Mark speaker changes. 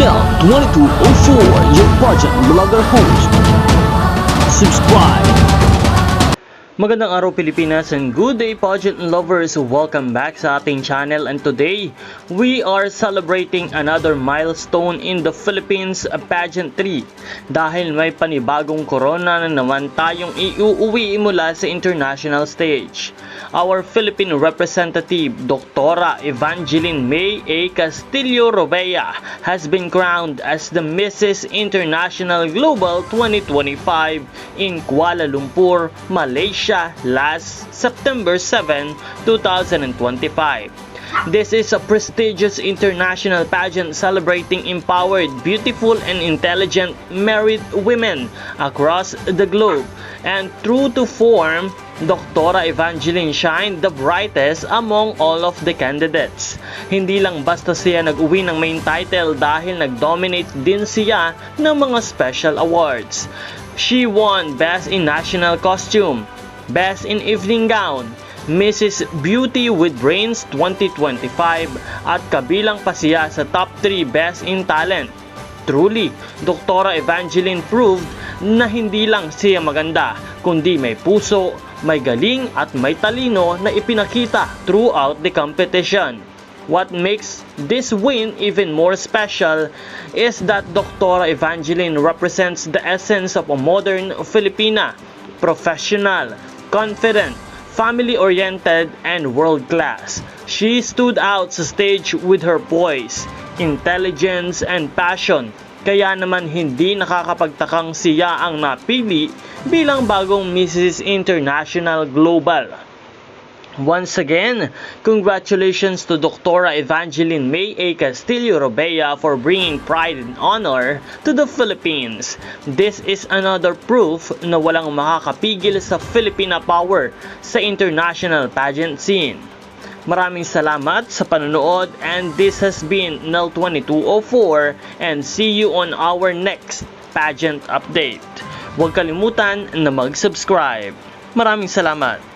Speaker 1: Nel 2204, your pageant blogger host. Subscribe. Magandang araw Pilipinas and good day pageant lovers, welcome back sa ating channel, and today we are celebrating another milestone in the Philippines pageantry dahil may panibagong corona na naman tayong iuuwi mula sa international stage. Our Philippine representative Dr. Evangeline May A. Castillo Robea has been crowned as the Mrs. International Global 2025 in Kuala Lumpur, Malaysia last September 7, 2025. This is a prestigious international pageant celebrating empowered, beautiful, and intelligent married women across the globe. And true to form, Dr. Evangeline shined the brightest among all of the candidates. Hindi lang basta siya nag-uwi ng main title dahil nag-dominate din siya ng mga special awards. She won Best in National Costume, Best in Evening Gown, Mrs. Beauty with Brains 2025 at kabilang pa siya sa top 3 Best in Talent. Truly, Dr. Evangeline proved na hindi lang siya maganda, kundi may puso, may galing at may talino na ipinakita throughout the competition. What makes this win even more special is that Dr. Evangeline represents the essence of a modern Filipina, professional, confident, family-oriented, and world-class. She stood out sa stage with her poise, intelligence, and passion. Kaya naman hindi nakakapagtakang siya ang napili bilang bagong Mrs. International Global. Once again, congratulations to Dr. Evangeline May A. Castillo Robea for bringing pride and honor to the Philippines. This is another proof na walang makakapigil sa Filipina power sa international pageant scene. Maraming salamat sa panonood, and this has been Nel 2204, and see you on our next pageant update. Huwag kalimutan na mag-subscribe. Maraming salamat.